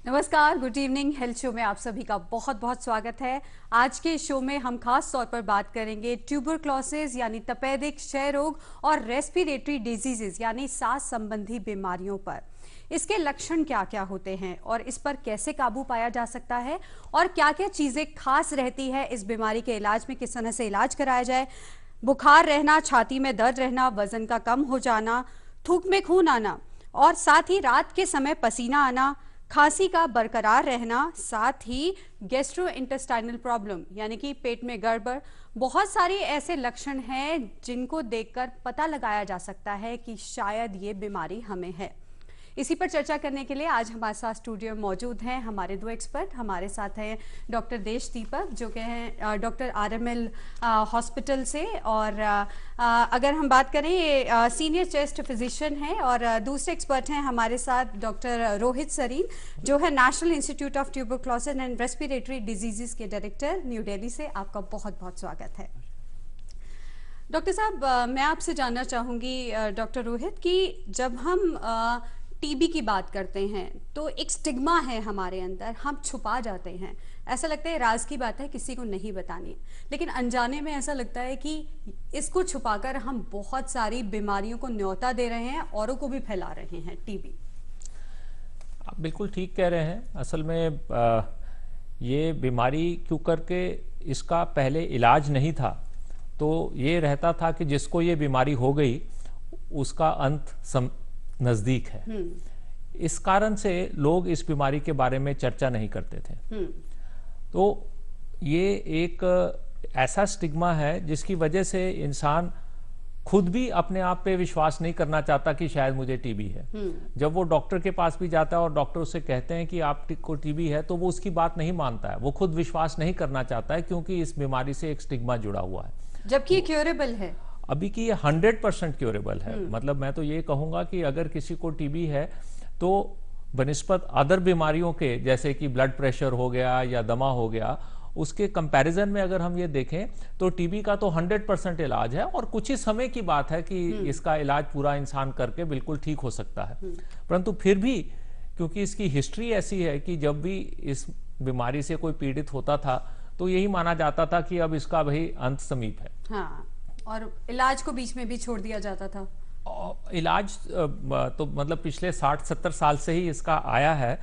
नमस्कार, good evening. Health show में आप सभी का बहुत बहुत स्वागत है। आज के शो में हम खास तौर पर बात करेंगे ट्यूबरक्लोसिस यानी तपेदिक, क्षय रोग और रेस्पिरेटरी डिजीजेस यानी सांस संबंधी बीमारियों पर। इसके लक्षण क्या क्या होते हैं और इस पर कैसे काबू पाया जा सकता है और क्या क्या चीज़ें खास रहती है इस बीमारी के इलाज में, किस तरह से इलाज कराया जाए। बुखार रहना, छाती में दर्द रहना, वजन का कम हो जाना, थूक में खून आना और साथ ही रात के समय पसीना आना, खांसी का बरकरार रहना, साथ ही गैस्ट्रोइंटेस्टाइनल प्रॉब्लम यानी कि पेट में गड़बड़। बहुत सारे ऐसे लक्षण हैं जिनको देखकर पता लगाया जा सकता है कि शायद ये बीमारी हमें है। इसी पर चर्चा करने के लिए आज हमारे साथ स्टूडियो में मौजूद हैं हमारे दो एक्सपर्ट। हमारे साथ हैं डॉक्टर देश दीपक जो कि हैं डॉक्टर आरएमएल हॉस्पिटल से, और अगर हम बात करें ये सीनियर चेस्ट फिजिशियन हैं। और दूसरे एक्सपर्ट हैं हमारे साथ डॉक्टर रोहित सरीन जो है national institute of tuberculosis and respiratory diseases के डायरेक्टर, न्यू दिल्ली से। आपका बहुत बहुत स्वागत है। डॉक्टर साहब, मैं आपसे जानना चाहूँगी डॉक्टर रोहित कि जब हम टीबी की बात करते हैं तो एक स्टिग्मा है हमारे अंदर, हम छुपा जाते हैं। ऐसा लगता है राज की बात है, किसी को नहीं बतानी, लेकिन अनजाने में ऐसा लगता है कि इसको छुपाकर हम बहुत सारी बीमारियों को न्योता दे रहे हैं, औरों को भी फैला रहे हैं टीबी। आप बिल्कुल ठीक कह रहे हैं। असल में ये बीमारी क्यों करके इसका पहले इलाज नहीं था, तो ये रहता था कि जिसको ये बीमारी हो गई उसका अंत नजदीक है। इस कारण से लोग इस बीमारी के बारे में चर्चा नहीं करते थे। तो ये एक ऐसा स्टिग्मा है जिसकी वजह से इंसान खुद भी अपने आप पे विश्वास नहीं करना चाहता कि शायद मुझे टीबी है। जब वो डॉक्टर के पास भी जाता है और डॉक्टर उससे कहते हैं कि आपको टीबी है, तो वो उसकी बात नहीं मानता है, वो खुद विश्वास नहीं करना चाहता है, क्योंकि इस बीमारी से एक स्टिग्मा जुड़ा हुआ है, जबकि ये क्योरेबल है। अभी की ये 100% क्योरेबल है। मतलब मैं तो ये कहूंगा कि अगर किसी को टीबी है तो बनिस्बत अदर बीमारियों के, जैसे कि ब्लड प्रेशर हो गया या दमा हो गया, उसके कंपैरिजन में अगर हम ये देखें तो टीबी का तो 100% इलाज है और कुछ ही समय की बात है कि इसका इलाज पूरा इंसान करके बिल्कुल ठीक हो सकता है। परंतु फिर भी क्योंकि इसकी हिस्ट्री ऐसी है कि जब भी इस बीमारी से कोई पीड़ित होता था तो यही माना जाता था कि अब इसका भाई अंत समीप है। हाँ, और इलाज को बीच में भी छोड़ दिया जाता था। इलाज तो मतलब पिछले 60-70 साल से ही इसका आया है।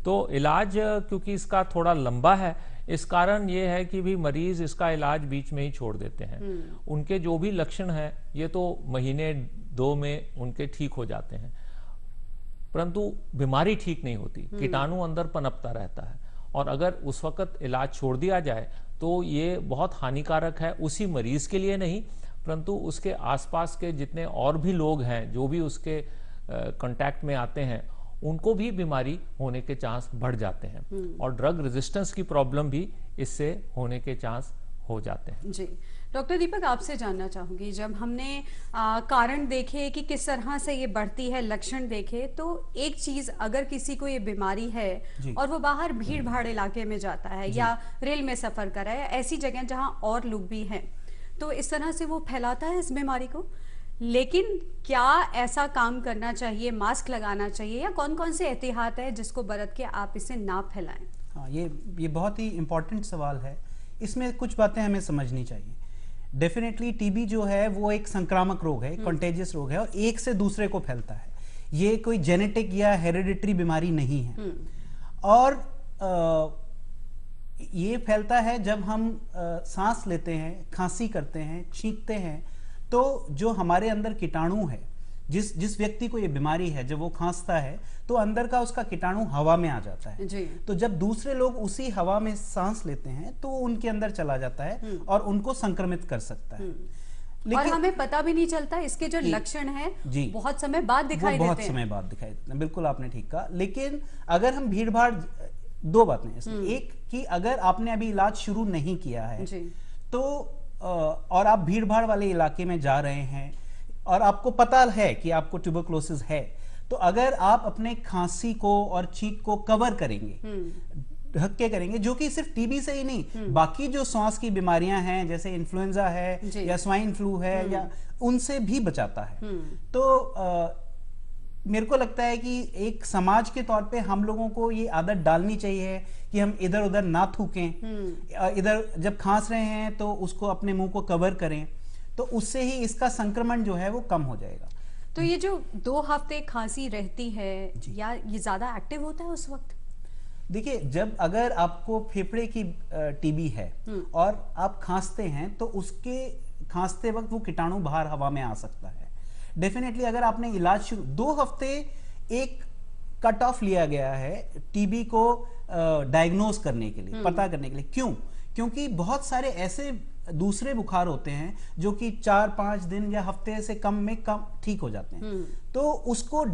तो इलाज क्योंकि इसका थोड़ा लंबा है, इस कारण ये है कि भी मरीज इसका इलाज बीच में ही छोड़ देते हैं। उनके जो भी लक्षण हैं ये तो महीने 2 में उनके ठीक हो जाते हैं, परंतु बीमारी ठीक नहीं होती, कीटाणु अंदर पनपता रहता है। और अगर उस वक्त इलाज छोड़ दिया जाए तो ये बहुत हानिकारक है, उसी मरीज के लिए नहीं परंतु उसके आसपास के जितने और भी लोग हैं जो भी उसके कांटेक्ट में आते हैं उनको भी बीमारी होने के चांस बढ़ जाते हैं और ड्रग रेजिस्टेंस की प्रॉब्लम भी इससे होने के चांस हो जाते हैं। जी डॉक्टर दीपक, आपसे जानना चाहूंगी, जब हमने कारण देखे कि किस तरह से ये बढ़ती है, लक्षण देखे, तो एक चीज, अगर किसी को ये बीमारी है और वो बाहर भीड़ भाड़ इलाके में जाता है या रेल में सफर कर रहा है, ऐसी जगह जहां और लोग भी हैं, तो इस तरह से वो फैलाता है इस बीमारी को। लेकिन क्या ऐसा काम करना चाहिए, मास्क लगाना चाहिए, या कौन कौन से एहतियात है जिसको बरत के आप इसे ना फैलाएं? हाँ, ये बहुत ही इम्पोर्टेंट सवाल है। इसमें कुछ बातें हमें समझनी चाहिए। डेफिनेटली टीबी जो है वो एक संक्रामक रोग है, कंटेजियस रोग है और एक से दूसरे को फैलता है। ये कोई जेनेटिक या हेरिडिटरी बीमारी नहीं है। और ये फैलता है जब हम सांस लेते हैं, खांसी करते हैं, छींकते हैं, तो जो हमारे अंदर कीटाणु है, जिस व्यक्ति को ये बीमारी है, जब वो खांसता है तो अंदर का उसका कीटाणु हवा में आ जाता है जी। तो जब दूसरे लोग उसी हवा में सांस लेते हैं तो उनके अंदर चला जाता है और उनको संक्रमित कर सकता है। लेकिन और हमें पता भी नहीं चलता, इसके जो लक्षण हैं बहुत समय बाद दिखाई देते हैं। बहुत समय बाद दिखाई देते हैं, बिल्कुल आपने ठीक कहा। लेकिन अगर हम भीड़ भाड़, दो बातें इसमें, एक कि अगर आपने अभी इलाज शुरू नहीं किया है तो और आप भीड़ भाड़ वाले इलाके में जा रहे हैं और आपको पता है कि आपको ट्यूबरक्लोसिस है, तो अगर आप अपने खांसी को और छींक को कवर करेंगे, ढक के करेंगे, जो कि सिर्फ टीबी से ही नहीं, बाकी जो सांस की बीमारियां हैं जैसे इन्फ्लुएंजा है या स्वाइन फ्लू है या उनसे भी बचाता है। तो मेरे को लगता है कि एक समाज के तौर पे हम लोगों को ये आदत डालनी चाहिए कि हम इधर उधर ना थूकें, इधर जब खांस रहे हैं तो उसको अपने मुंह को कवर करें, तो उससे ही इसका संक्रमण जो है वो कम हो जाएगा। तो ये जो 2 हफ्ते खांसी रहती है या ये ज्यादा एक्टिव होता है उस वक्त? देखिए, जब अगर आपको फेफड़े की टीबी है और आप खांसते हैं तो उसके खांसते वक्त वो कीटाणु बाहर हवा में आ सकता है। डेफिनेटली अगर आपने इलाज शुरू 2 हफ्ते एक कट ऑफ लिया गया है टीबी को डायग्नोज करने के लिए, पता करने के लिए। क्यों? क्योंकि बहुत सारे ऐसे दूसरे बुखार होते हैं जो कि 4-5 दिन या हफ्ते से कम में कम ठीक हो जाते हैं, तो उसको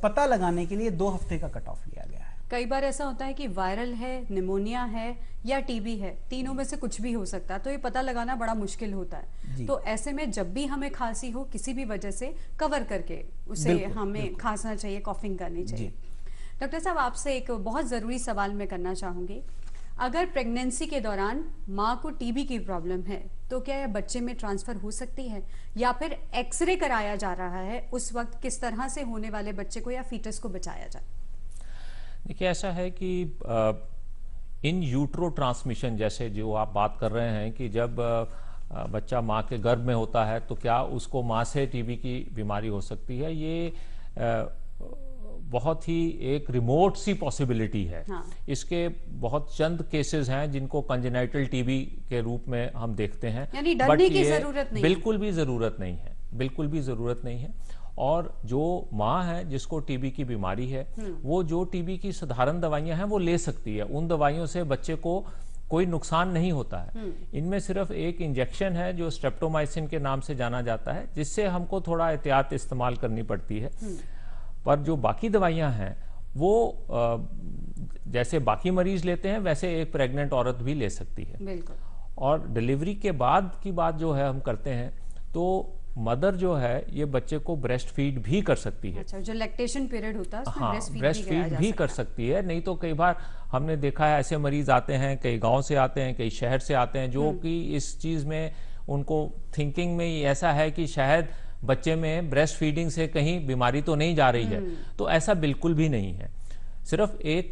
पता लगाने के लिए 2 हफ्ते का कट ऑफ लिया गया है। कई बार ऐसा होता है कि वायरल है, निमोनिया है या टीबी है, तीनों में से कुछ भी हो सकता है, तो ये पता लगाना बड़ा मुश्किल होता है। तो ऐसे में जब भी हमें खांसी हो किसी भी वजह से, कवर करके उसे हमें खांसना चाहिए, कॉफिंग करनी चाहिए। डॉक्टर साहब, आपसे एक बहुत ज़रूरी सवाल मैं करना चाहूँगी। अगर प्रेगनेंसी के दौरान माँ को टीबी की प्रॉब्लम है तो क्या यह बच्चे में ट्रांसफर हो सकती है, या फिर एक्सरे कराया जा रहा है, उस वक्त किस तरह से होने वाले बच्चे को या फीटस को बचाया जाए? देखिए, ऐसा है कि इन यूट्रो ट्रांसमिशन जैसे जो आप बात कर रहे हैं कि जब बच्चा माँ के गर्भ में होता है तो क्या उसको माँ से टीबी की बीमारी हो सकती है, ये बहुत ही एक रिमोट सी पॉसिबिलिटी है। हाँ। इसके बहुत चंद केसेस हैं जिनको कंजेनाइटल टीबी के रूप में हम देखते हैं, यानी डरने की जरूरत नहीं, बिल्कुल भी जरूरत नहीं है, बिल्कुल भी जरूरत नहीं है। और जो माँ है जिसको टीबी की बीमारी है, वो जो टीबी की साधारण दवाइयां हैं वो ले सकती है। उन दवाइयों से बच्चे को कोई नुकसान नहीं होता है। इनमें सिर्फ एक इंजेक्शन है जो स्ट्रेप्टोमाइसिन के नाम से जाना जाता है, जिससे हमको थोड़ा एहतियात इस्तेमाल करनी पड़ती है। पर जो बाकी दवाइयां हैं वो जैसे बाकी मरीज लेते हैं वैसे एक प्रेग्नेंट औरत भी ले सकती है। बिल्कुल। और डिलीवरी के बाद की बात जो है हम करते हैं तो मदर जो है ये बच्चे को ब्रेस्ट फीड भी कर सकती है। अच्छा, जो लैक्टेशन पीरियड होता है उसमें हाँ, ब्रेस्ट फीड भी कर सकती है। नहीं तो कई बार हमने देखा है ऐसे मरीज आते हैं, कई गांव से आते हैं, कई शहर से आते हैं, जो कि इस चीज में उनको थिंकिंग में ऐसा है कि शायद बच्चे में ब्रेस्ट फीडिंग से कहीं बीमारी तो नहीं जा रही है। तो ऐसा बिल्कुल भी नहीं है। सिर्फ एक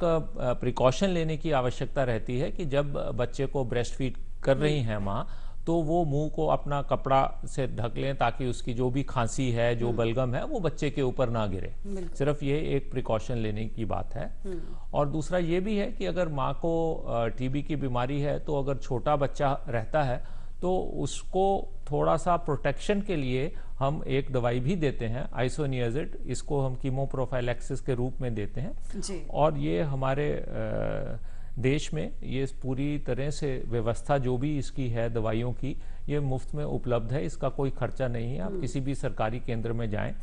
प्रिकॉशन लेने की आवश्यकता रहती है कि जब बच्चे को ब्रेस्ट फीड कर रही हैं माँ, तो वो मुंह को अपना कपड़ा से ढक लें ताकि उसकी जो भी खांसी है, जो बलगम है, वो बच्चे के ऊपर ना गिरे। सिर्फ ये एक प्रिकॉशन लेने की बात है। और दूसरा ये भी है कि अगर माँ को टीबी की बीमारी है तो अगर छोटा बच्चा रहता है तो उसको थोड़ा सा प्रोटेक्शन के लिए हम एक दवाई भी देते हैं, आइसोनियाजिड। इसको हम कीमोप्रोफाइलैक्सिस के रूप में देते हैं जी। और ये हमारे देश में ये पूरी तरह से व्यवस्था जो भी इसकी है दवाइयों की, ये मुफ्त में उपलब्ध है, इसका कोई खर्चा नहीं है। आप किसी भी सरकारी केंद्र में जाएं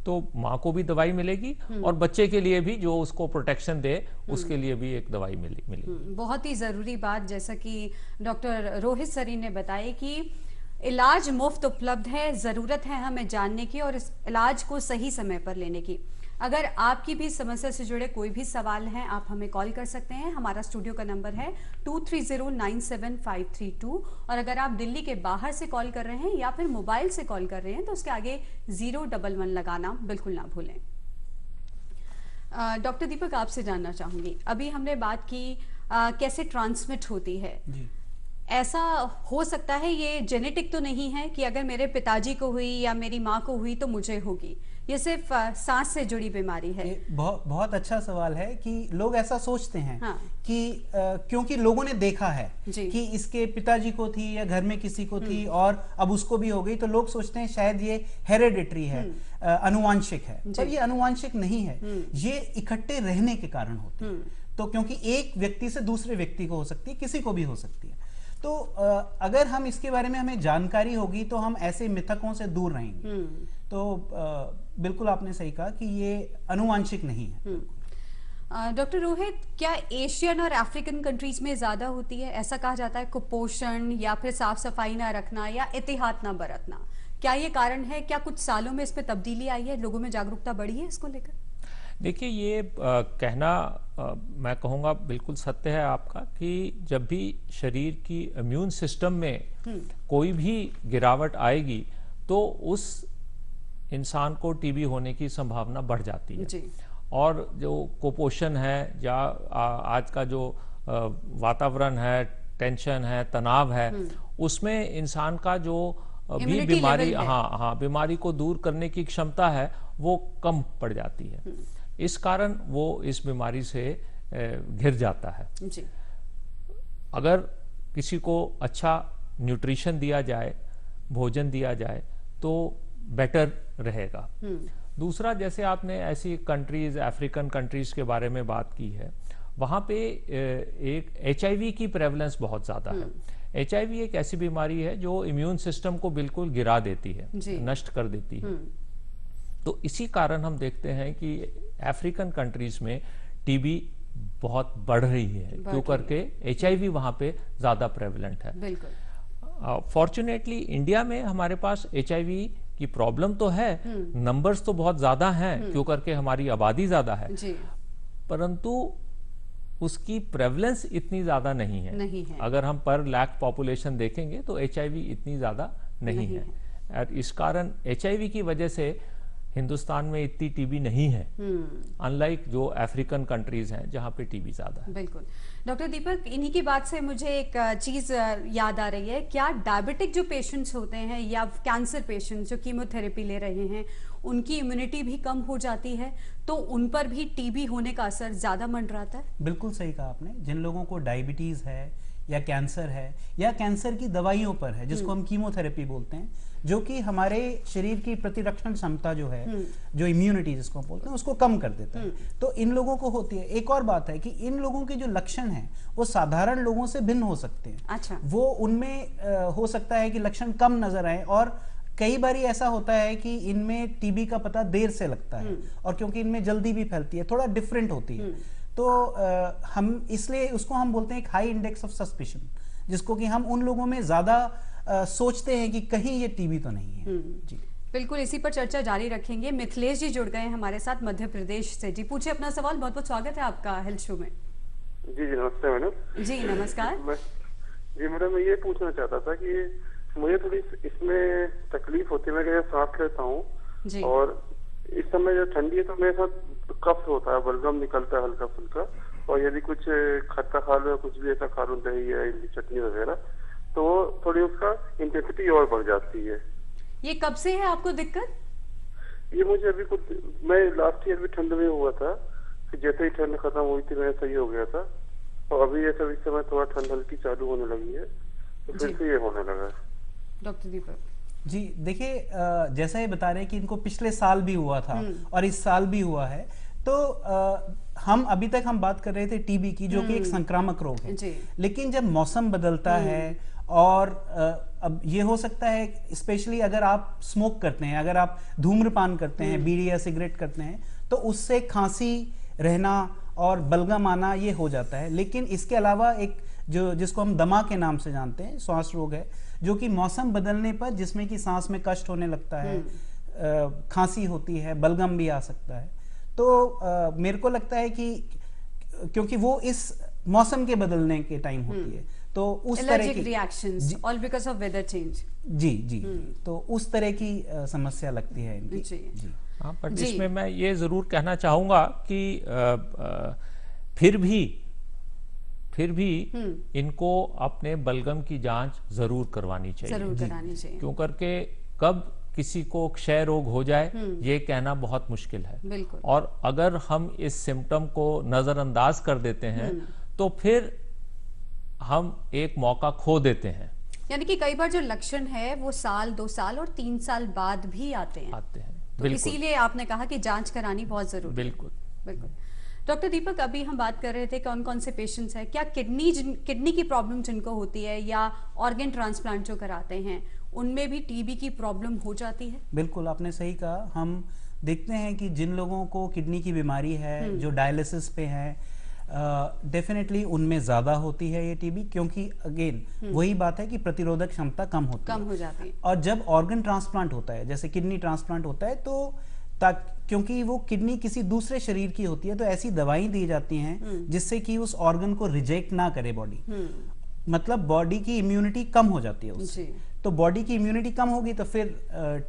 तो माँ को भी दवाई मिलेगी और बच्चे के लिए भी जो उसको प्रोटेक्शन दे उसके लिए भी एक दवाई मिलेगी। बहुत ही जरूरी बात, जैसा कि डॉक्टर रोहित सरी ने बताया कि इलाज मुफ्त उपलब्ध है, जरूरत है हमें जानने की और इस इलाज को सही समय पर लेने की। अगर आपकी भी समस्या से जुड़े कोई भी सवाल हैं, आप हमें कॉल कर सकते हैं। हमारा स्टूडियो का नंबर है 23097532 और अगर आप दिल्ली के बाहर से कॉल कर रहे हैं या फिर मोबाइल से कॉल कर रहे हैं तो उसके आगे 011 लगाना बिल्कुल ना भूलें। डॉक्टर दीपक, आपसे जानना चाहूंगी, अभी हमने बात की कैसे ट्रांसमिट होती है। ऐसा हो सकता है ये जेनेटिक तो नहीं है कि अगर मेरे पिताजी को हुई या मेरी माँ को हुई तो मुझे होगी, ये सिर्फ सांस से जुड़ी बीमारी है? बहुत अच्छा सवाल है कि लोग ऐसा सोचते हैं। हाँ। कि क्योंकि लोगों ने देखा है कि इसके पिताजी को थी या घर में किसी को थी और अब उसको भी हो गई, तो लोग सोचते हैं शायद ये हेरेडिटरी है, अनुवांशिक है। पर ये अनुवांशिक नहीं है, ये इकट्ठे रहने के कारण होती है। तो क्योंकि एक व्यक्ति से दूसरे व्यक्ति को हो सकती है, किसी को भी हो सकती है। तो अगर हम इसके बारे में हमें जानकारी होगी तो हम ऐसे मिथकों से दूर रहेंगे। तो बिल्कुल आपने सही कहा कि ये अनुवांशिक नहीं है। डॉक्टर रोहित, क्या एशियन और अफ्रीकन कंट्रीज में ज्यादा होती है? ऐसा कहा जाता है कुपोषण या फिर साफ सफाई ना रखना या एहतियात ना बरतना, क्या ये कारण है? क्या कुछ सालों में इसमें तब्दीली आई है, लोगों में जागरूकता बढ़ी है इसको लेकर? देखिए, ये कहना मैं कहूँगा बिल्कुल सत्य है आपका कि जब भी शरीर की इम्यून सिस्टम में कोई भी गिरावट आएगी तो उस इंसान को टीबी होने की संभावना बढ़ जाती है। जी। और जो कुपोषण है या आज का जो वातावरण है, टेंशन है, तनाव है, उसमें इंसान का जो भी बीमारी, हाँ, बीमारी को दूर करने की क्षमता है वो कम पड़ जाती है। इस कारण वो इस बीमारी से घिर जाता है। जी। अगर किसी को अच्छा न्यूट्रिशन दिया जाए, भोजन दिया जाए तो बेटर रहेगा। दूसरा, जैसे आपने ऐसी कंट्रीज, अफ्रीकन कंट्रीज के बारे में बात की है, वहाँ पे एक HIV की प्रेवलेंस बहुत ज़्यादा है। HIV एक ऐसी बीमारी है जो इम्यून सिस्टम को बिल्कुल गिरा देती है, नष्ट कर देती है। तो इसी कारण हम देखते हैं कि अफ्रीकन कंट्रीज में टीबी बहुत बढ़ रही है, क्यों करके HIV वहाँ पे ज़्यादा प्रेवलेंट है। बिल्कुल। फॉर्चुनेटली इंडिया में हमारे पास HIV की प्रॉब्लम तो है, नंबर्स तो बहुत ज़्यादा हैं, क्यों करके हमारी आबादी ज़्यादा है, परंतु उसकी प्रेवलेंस इतनी ज़्यादा नहीं है। अगर हम पर लाख पॉपुलेशन देखेंगे तो HIV इतनी ज़्यादा नहीं है। और इस कारण HIV की वजह से हिंदुस्तान में इतनी टीबी नहीं है, अनलाइक जो अफ्रीकन कंट्रीज हैं जहां पे टीबी ज्यादा है। बिल्कुल। डॉक्टर दीपक, इन्हीं की बात से मुझे एक चीज याद आ रही है, क्या डायबिटिक जो पेशेंट्स होते हैं या कैंसर पेशेंट्स जो कीमोथेरेपी ले रहे हैं, उनकी इम्यूनिटी भी कम हो जाती है, तो उन पर भी टीबी होने का असर ज्यादा मंडराता है? बिल्कुल सही कहा आपने। जिन लोगों को डायबिटीज है या कैंसर है या कैंसर की दवाइयों पर है, जिसको हम कीमोथेरेपी बोलते हैं, जो कि हमारे शरीर की प्रतिरक्षण क्षमता जो है, जो इम्यूनिटी जिसको बोलते हैं, उसको कम कर देता है, तो इन लोगों को होती है। एक और बात है कि इन लोगों के जो लक्षण हैं वो साधारण लोगों से भिन्न हो सकते हैं। अच्छा। वो उनमें हो सकता है कि लक्षण कम नजर आए, और कई बार ऐसा होता है कि इनमें टीबी का पता देर से लगता है, और क्योंकि इनमें जल्दी भी फैलती है, थोड़ा डिफरेंट होती है, तो हम इसलिए उसको हम बोलते हैं एक हाई इंडेक्स ऑफ सस्पिशन, जिसको कि हम उन लोगों में ज्यादा सोचते हैं कि कहीं ये टीबी तो नहीं है। जी बिल्कुल, इसी पर चर्चा जारी रखेंगे। मिथिलेश जी जुड़ गए हैं हमारे साथ मध्य प्रदेश से। जी पूछिए अपना सवाल। बहुत बहुत स्वागत है आपका हेल्थ शो में। जी नमस्ते मैडम। जी नमस्कार। जी मैडम, मैं ये पूछना चाहता था कि मुझे थोड़ी इसमें तकलीफ होती है, मैं क्या सांस लेता हूँ, और इस समय जो ठंडी है तो मेरे साथ कफ होता है, बलगम निकलता है हल्का फुल्का, और यदि कुछ खट्टा खा लो, कुछ भी ऐसा खा लूं, दही या चटनी वगैरह, तो थोड़ी उसका इंटेंसिटी और बढ़ जाती है। ये कब से है आपको दिक्कत? ये मुझे अभी कुछ, मैं लास्ट ईयर भी ठंड में हुआ था, फिर जैसे ही ठंड खत्म हुई थी मैं सही हो गया था, और अभी ऐसा इस समय थोड़ा ठंड हल्की चालू होने लगी है, तो फिर से ये होने लगा। डॉक्टर दीपक जी देखिए, जैसा ये बता रहे हैं कि इनको पिछले साल भी हुआ था और इस साल भी हुआ है, तो हम अभी तक हम बात कर रहे थे टीबी की, जो कि एक संक्रामक रोग है, लेकिन जब मौसम बदलता है, और अब ये हो सकता है स्पेशली अगर आप स्मोक करते हैं, अगर आप धूम्रपान करते हैं, बीड़ी या सिगरेट करते हैं, तो उससे खांसी रहना और बलगम आना ये हो जाता है। लेकिन इसके अलावा एक जो जिसको हम दमा के नाम से जानते हैं, श्वास रोग है, जो कि मौसम बदलने पर जिसमें कि सांस में कष्ट होने लगता है, खांसी होती है, बलगम भी आ सकता है। तो मेरे को लगता है कि क्योंकि वो इस मौसम के बदलने के टाइम होती है, तो उस तरह की reactions all because of weather change. जी तो उस तरह की समस्या लगती है इनकी। जी हाँ, पर इसमें मैं ये जरूर कहना चाहूंगा कि फिर भी इनको अपने बलगम की जांच जरूर करवानी चाहिए, क्यों करके कब किसी को क्षय रोग हो जाए ये कहना बहुत मुश्किल है। और अगर हम इस सिम्टम को नजरअंदाज कर देते हैं तो फिर हम एक मौका खो देते हैं। यानी कि कई बार जो लक्षण है वो साल, 2 साल और 3 साल बाद भी आते हैं। तो इसीलिए आपने कहा कि जांच करानी बहुत जरूरी है। बिल्कुल। डॉक्टर दीपक, अभी हम बात कर रहे थे कौन कौन से पेशेंट्स हैं, क्या किडनी की प्रॉब्लम जिनको होती है या ऑर्गन ट्रांसप्लांट जो कराते हैं, उनमें भी टीबी की प्रॉब्लम हो जाती है? बिल्कुल, आपने सही कहा। हम देखते हैं कि जिन लोगों को किडनी की बीमारी है, जो डायलिसिस पे है, डेफिनेटली उनमें ज्यादा होती है ये टीबी, क्योंकि अगेन वही बात है कि प्रतिरोधक क्षमता कम हो जाती है। और जब ऑर्गन ट्रांसप्लांट होता है, जैसे किडनी ट्रांसप्लांट होता है, तो क्योंकि वो किडनी किसी दूसरे शरीर की होती है, तो ऐसी दवाई दी जाती हैं जिससे कि उस ऑर्गन को रिजेक्ट ना करे बॉडी, मतलब बॉडी की इम्यूनिटी कम हो जाती है उससे। तो बॉडी की इम्यूनिटी कम होगी तो फिर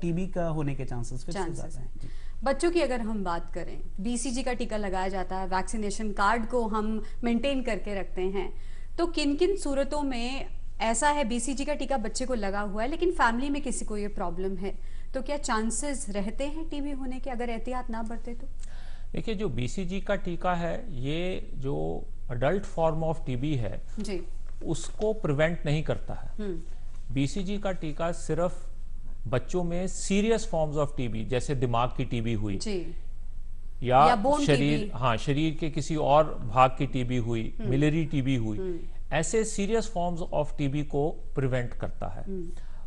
टीबी का होने के चांसेस फिर से ज्यादा हैं। जी। बच्चों की अगर हम बात करें, बीसीजी का टीका लगाया जाता है, वैक्सीनेशन कार्ड को हम मेंटेन करके रखते हैं, तो किन किन सूरतों में ऐसा है बीसीजी का टीका बच्चे को लगा हुआ है लेकिन फैमिली में किसी को ये प्रॉब्लम है, तो क्या चांसेस रहते हैं टीबी होने के अगर एहतियात ना बरते तो? देखिए, जो बीसीजी का टीका है ये जो अडल्ट फॉर्म ऑफ टीबी है जी, उसको प्रिवेंट नहीं करता है। बीसीजी का टीका सिर्फ बच्चों में सीरियस फॉर्म्स ऑफ टीबी, जैसे दिमाग की टीबी हुई जी, या बोन शरीर, हाँ, शरीर के किसी और भाग की टीबी हुई, मिलियरी टीबी हुई, ऐसे सीरियस फॉर्म्स ऑफ टीबी को प्रिवेंट करता है।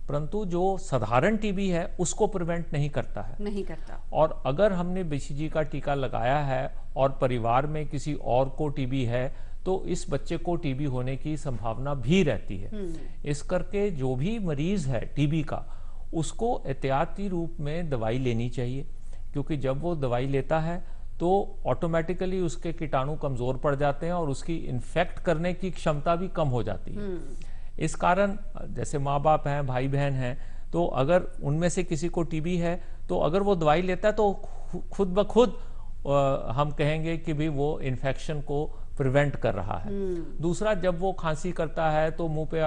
परंतु जो साधारण टीबी है उसको प्रिवेंट नहीं करता है। नहीं करता। और अगर हमने बीसीजी का टीका लगाया है और परिवार में किसी और को टीबी है तो इस बच्चे को टीबी होने की संभावना भी रहती है। इस करके जो भी मरीज है टीबी का, उसको एहतियाती रूप में दवाई लेनी चाहिए, क्योंकि जब वो दवाई लेता है तो ऑटोमेटिकली उसके कीटाणु कमजोर पड़ जाते हैं और उसकी इन्फेक्ट करने की क्षमता भी कम हो जाती है। इस कारण जैसे माँ बाप हैं, भाई बहन हैं, तो अगर उनमें से किसी को टीबी है तो अगर वो दवाई लेता है तो खुद ब खुद हम कहेंगे कि भी वो इन्फेक्शन को प्रिवेंट कर रहा है। दूसरा, जब वो खांसी करता है तो मुंह पे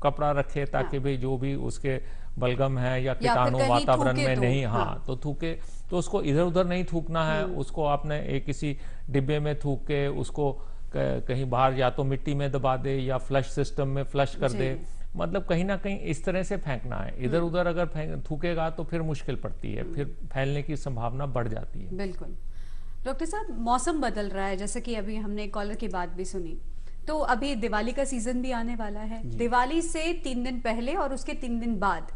कपड़ा रखे ताकि भाई जो भी उसके बलगम है या कीटाणु वातावरण में नहीं, हाँ, तो थूके तो उसको इधर उधर नहीं थूकना है। उसको आपने एक किसी डिब्बे में थूक के उसको कहीं बाहर या तो मिट्टी में दबा दे या फ्लश सिस्टम में फ्लश कर दे, मतलब कहीं ना कहीं इस तरह से फेंकना है। इधर उधर अगर थूकेगा तो फिर मुश्किल पड़ती है, फिर फैलने की संभावना बढ़ जाती है। बिल्कुल। डॉक्टर साहब, मौसम बदल रहा है, जैसे कि अभी हमने कॉलर की बात भी सुनी, तो अभी दिवाली का सीजन भी आने वाला है। दिवाली से 3 दिन पहले और उसके 3 दिन बाद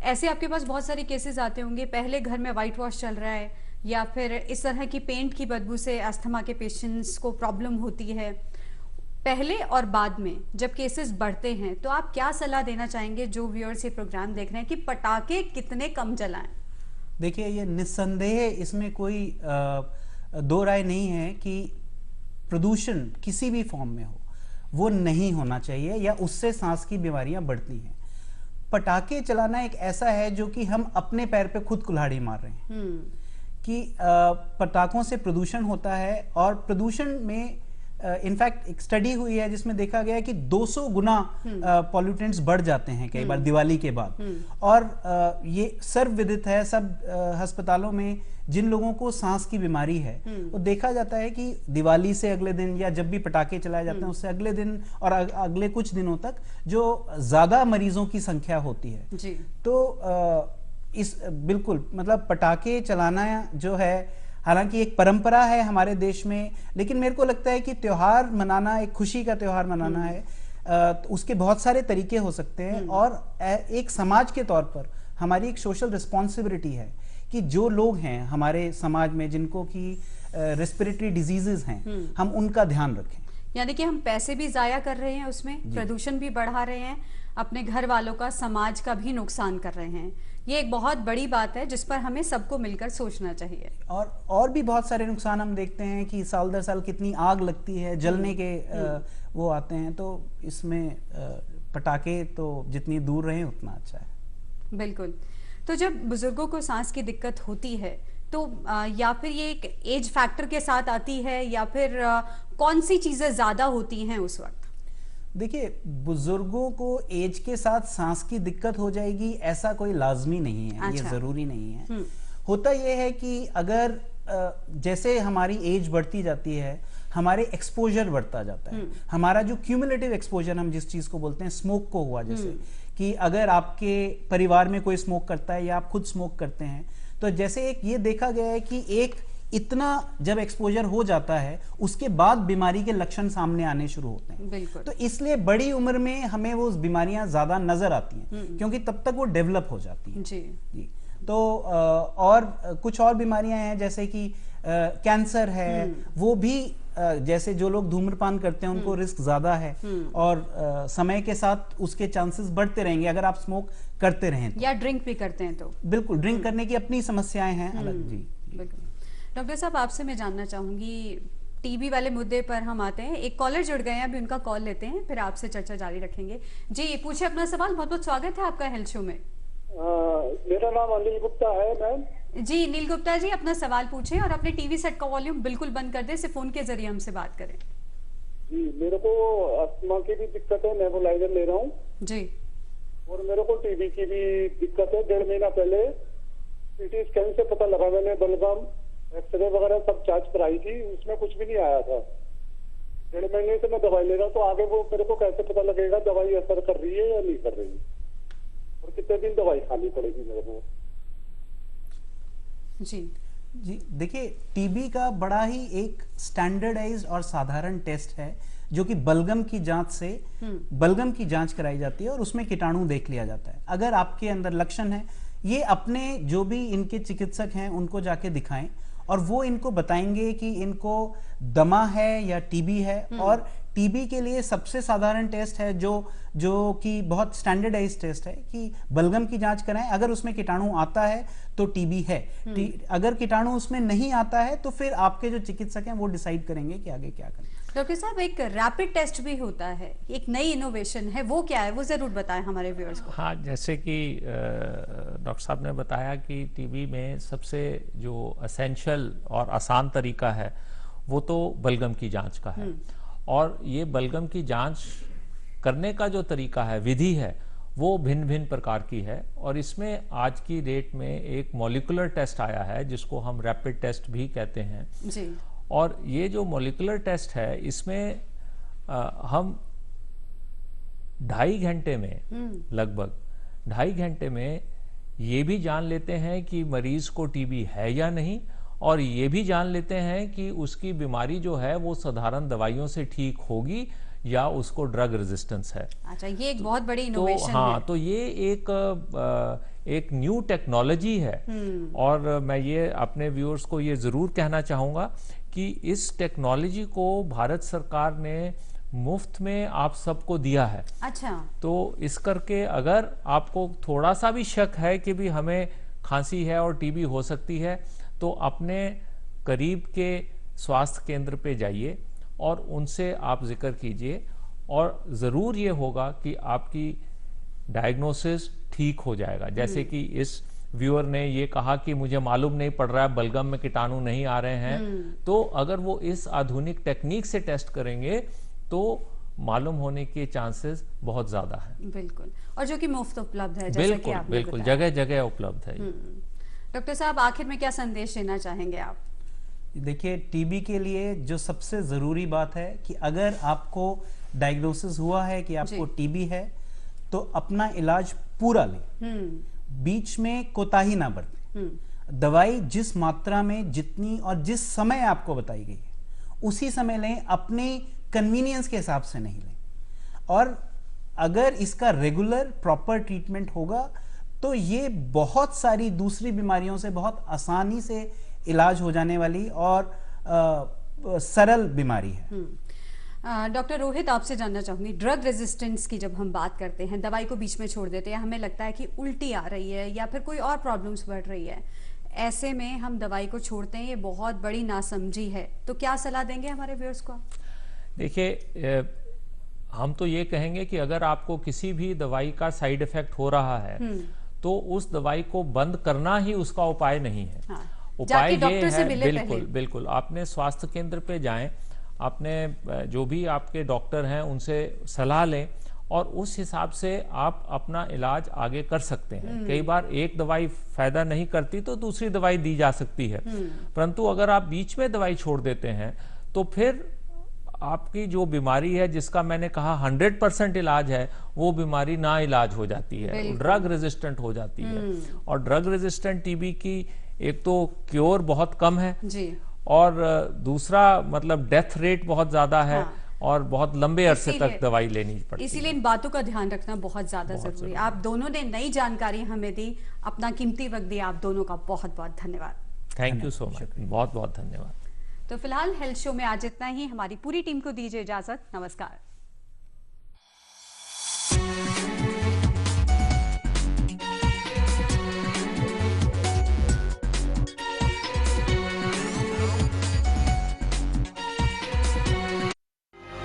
ऐसे आपके पास बहुत सारे केसेस आते होंगे। पहले घर में व्हाइट वॉश चल रहा है या फिर इस तरह की पेंट की बदबू से अस्थमा के पेशेंट्स को प्रॉब्लम होती है। पहले और बाद में जब केसेस बढ़ते हैं तो आप क्या सलाह देना चाहेंगे जो व्यूअर्स ये प्रोग्राम देख रहे हैं कि पटाखे कितने कम जलाएं? देखिए, ये निस्संदेह इसमें कोई दो राय नहीं है कि प्रदूषण किसी भी फॉर्म में हो वो नहीं होना चाहिए या उससे सांस की बीमारियां बढ़ती हैं। पटाखे चलाना एक ऐसा है जो कि हम अपने पैर पे खुद कुल्हाड़ी मार रहे हैं कि पटाखों से प्रदूषण होता है। और प्रदूषण में इनफैक्ट एक स्टडी हुई है जिसमें देखा गया है कि 200 गुना पॉल्यूटेंट्स बढ़ जाते हैं कई बार दिवाली के बाद। और ये सर्वविदित है, सब अस्पतालों में जिन लोगों को सांस की बीमारी है वो देखा जाता है कि दिवाली से अगले दिन या जब भी पटाखे चलाए जाते हैं उससे अगले दिन और अगले कुछ दिनों तक जो ज्यादा मरीजों की संख्या होती है जी। तो इस बिल्कुल मतलब पटाखे चलाना जो है, हालांकि एक परंपरा है हमारे देश में, लेकिन मेरे को लगता है कि त्योहार मनाना, एक खुशी का त्योहार मनाना है, तो उसके बहुत सारे तरीके हो सकते हैं। और एक समाज के तौर पर हमारी एक सोशल रिस्पॉन्सिबिलिटी है कि जो लोग हैं हमारे समाज में जिनको की रेस्पिरेटरी डिजीजेस हैं, हम उनका ध्यान रखें। यानी कि हम पैसे भी जाया कर रहे हैं, उसमें प्रदूषण भी बढ़ा रहे हैं, अपने घर वालों का, समाज का भी नुकसान कर रहे हैं। ये एक बहुत बड़ी बात है जिस पर हमें सबको मिलकर सोचना चाहिए। और भी बहुत सारे नुकसान हम देखते हैं कि साल दर साल कितनी आग लगती है, जलने के वो आते हैं। तो इसमें पटाखे तो जितनी दूर रहें उतना अच्छा है। बिल्कुल। तो जब बुजुर्गों को सांस की दिक्कत होती है तो या फिर ये एक एज फैक्टर के साथ आती है या फिर कौन सी चीजें ज्यादा होती हैं उस वक्त? देखिए, बुजुर्गों को एज के साथ सांस की दिक्कत हो जाएगी ऐसा कोई लाजमी नहीं है। अच्छा। ये जरूरी नहीं है। होता यह है कि अगर जैसे हमारी एज बढ़ती जाती है हमारे एक्सपोजर बढ़ता जाता है। हमारा जो क्यूमुलेटिव एक्सपोजर हम जिस चीज को बोलते हैं, स्मोक को हुआ जैसे कि अगर आपके परिवार में कोई स्मोक करता है या आप खुद स्मोक करते हैं, तो जैसे एक ये देखा गया है कि एक इतना जब एक्सपोजर हो जाता है उसके बाद बीमारी के लक्षण सामने आने शुरू होते हैं। तो इसलिए बड़ी उम्र में हमें वो बीमारियां ज्यादा नजर आती हैं क्योंकि तब तक वो डेवलप हो जाती हैं। जी। तो और कुछ और बीमारियां हैं जैसे कि कैंसर है, वो भी जैसे जो लोग धूम्रपान करते हैं उनको रिस्क ज्यादा है और समय के साथ उसके चांसेस बढ़ते रहेंगे अगर आप स्मोक करते रहें तो। या ड्रिंक भी करते हैं तो। बिल्कुल, ड्रिंक करने की अपनी समस्याएं हैं अलग। जी बिल्कुल। डॉक्टर साहब, आपसे मैं जानना चाहूंगी, टीबी वाले मुद्दे पर हम आते हैं। एक कॉलर जुड़ गए हैं, अभी उनका कॉल लेते हैं, फिर आपसे चर्चा जारी रखेंगे। जी पूछिए अपना सवाल। बहुत बहुत स्वागत है आपका हेल्थ शो में। मेरा नाम अनिल गुप्ता है मैम। जी नील गुप्ता जी, अपना सवाल पूछें और अपने टीवी सेट का वॉल्यूम बिल्कुल बंद कर दें, सिर्फ फोन के जरिए हमसे बात करें। जी मेरे को अस्थमा की भी दिक्कत है, नेबुलाइजर ले रहा हूँ जी। और मेरे को टीबी की भी दिक्कत है। 1.5 महीना पहले सीटी स्कैन से पता लगा, मैंने बलगम एक्सरे वगैरह सब जांच कराई थी, उसमें कुछ भी नहीं आया था। 1.5 महीने से मैं दवाई ले रहा हूँ, तो आगे वो मेरे को कैसे पता लगेगा दवाई असर कर रही है या नहीं कर रही है, और कितने दिन दवाई खानी पड़ेगी मेरे को? जी देखिए, टीबी का बड़ा ही एक स्टैंडर्डाइज्ड और साधारण टेस्ट है जो कि बलगम की जांच से बलगम की जांच कराई जाती है और उसमें कीटाणु देख लिया जाता है। अगर आपके अंदर लक्षण है, ये अपने जो भी इनके चिकित्सक हैं उनको जाके दिखाएं और वो इनको बताएंगे कि इनको दमा है या टीबी है। और टीबी के लिए सबसे साधारण टेस्ट है जो कि बहुत स्टैंडर्डाइज्ड टेस्ट है कि बलगम की जांच कराएं। अगर उसमें कीटाणु आता है तो टीबी है, अगर कीटाणु उसमें नहीं आता है तो फिर आपके जो चिकित्सक हैं वो डिसाइड करेंगे कि आगे क्या करें। डॉक्टर साहब, एक रैपिड टेस्ट भी होता है, एक नई इनोवेशन है, वो क्या है, वो जरूर बताएं हमारे व्यूअर्स को। हाँ, जैसे कि डॉक्टर साहब ने बताया कि टीबी में सबसे जो असेंशियल और आसान तरीका है वो तो बलगम की जांच का है। और ये बलगम की जांच करने का जो तरीका है, विधि है, वो भिन्न भिन्न प्रकार की है। और इसमें आज की डेट में एक मॉलिक्यूलर टेस्ट आया है जिसको हम रैपिड टेस्ट भी कहते हैं जी। और ये जो मॉलिक्यूलर टेस्ट है इसमें हम 2.5 घंटे में, लगभग 2.5 घंटे में ये भी जान लेते हैं कि मरीज को टीबी है या नहीं, और ये भी जान लेते हैं कि उसकी बीमारी जो है वो साधारण दवाइयों से ठीक होगी या उसको ड्रग रेजिस्टेंस है। अच्छा, ये एक बहुत बड़ी इनोवेशन हाँ, है। तो ये एक न्यू टेक्नोलॉजी है। और मैं ये अपने व्यूअर्स को ये जरूर कहना चाहूँगा कि इस टेक्नोलॉजी को भारत सरकार ने मुफ्त में आप सबको दिया है। अच्छा। तो इस करके अगर आपको थोड़ा सा भी शक है कि भी हमें खांसी है और टीबी हो सकती है, तो अपने करीब के स्वास्थ्य केंद्र पे जाइए और उनसे आप जिक्र कीजिए, और ज़रूर ये होगा कि आपकी डायग्नोसिस ठीक हो जाएगा। जैसे कि इस व्यूअर ने ये कहा कि मुझे मालूम नहीं पड़ रहा है, बलगम में कीटाणु नहीं आ रहे हैं, तो अगर वो इस आधुनिक टेक्निक से टेस्ट करेंगे तो मालूम होने के चांसेस बहुत ज़्यादा हैं। बिल्कुल, और जो कि मुफ्त उपलब्ध है, जैसा कि आपने बिल्कुल बताया। जगह जगह उपलब्ध है। डॉक्टर साहब, आखिर में क्या संदेश देना चाहेंगे आप? देखिए, टीबी के लिए जो सबसे ज़रूरी बात है कि अगर आपको डायग्नोसिस हुआ है कि आपको टीबी है तो अपना इलाज पूरा लें, बीच में कोताही ना बरतें। दवाई जिस मात्रा में, जितनी और जिस समय आपको बताई गई है उसी समय लें, अपने कन्वीनियंस के हिसाब से नहीं लें। और अगर इसका रेगुलर प्रॉपर ट्रीटमेंट होगा तो ये बहुत सारी दूसरी बीमारियों से बहुत आसानी से इलाज हो जाने वाली और सरल बीमारी है। डॉक्टर रोहित, आपसे जानना चाहूंगी, ड्रग रेजिस्टेंस की जब हम बात करते हैं, दवाई को बीच में छोड़ देते हैं, हमें लगता है कि उल्टी आ रही है या फिर कोई और प्रॉब्लम्स बढ़ रही है, ऐसे में हम दवाई को छोड़ते हैं, ये बहुत बड़ी नासमझी है, तो क्या सलाह देंगे हमारे व्यूअर्स को? देखिए, हम तो ये कहेंगे कि अगर आपको किसी भी दवाई का साइड इफेक्ट हो रहा है तो उस दवाई को बंद करना ही उसका उपाय नहीं है। हाँ, उपाय ये है, बिल्कुल बिल्कुल आपने स्वास्थ्य केंद्र पे जाएं, आपने जो भी आपके डॉक्टर हैं उनसे सलाह लें और उस हिसाब से आप अपना इलाज आगे कर सकते हैं। कई बार एक दवाई फायदा नहीं करती तो दूसरी दवाई दी जा सकती है, परंतु अगर आप बीच में दवाई छोड़ देते हैं तो फिर आपकी जो बीमारी है, जिसका मैंने कहा 100% इलाज है, वो बीमारी ना इलाज हो जाती है, ड्रग रेजिस्टेंट हो जाती है। और ड्रग रेजिस्टेंट टीबी की एक तो क्योर बहुत कम है जी, और दूसरा मतलब डेथ रेट बहुत ज्यादा है। हाँ। और बहुत लंबे अरसे तक दवाई लेनी पड़ती है। इसीलिए इन बातों का ध्यान रखना बहुत ज्यादा जरूरी है। आप दोनों ने नई जानकारी हमें दी, अपना कीमती वक्त दिया, आप दोनों का बहुत बहुत धन्यवाद। थैंक यू सो मच, बहुत बहुत धन्यवाद। तो फिलहाल हेल्थ शो में आज इतना ही। हमारी पूरी टीम को दीजिए इजाजत। नमस्कार।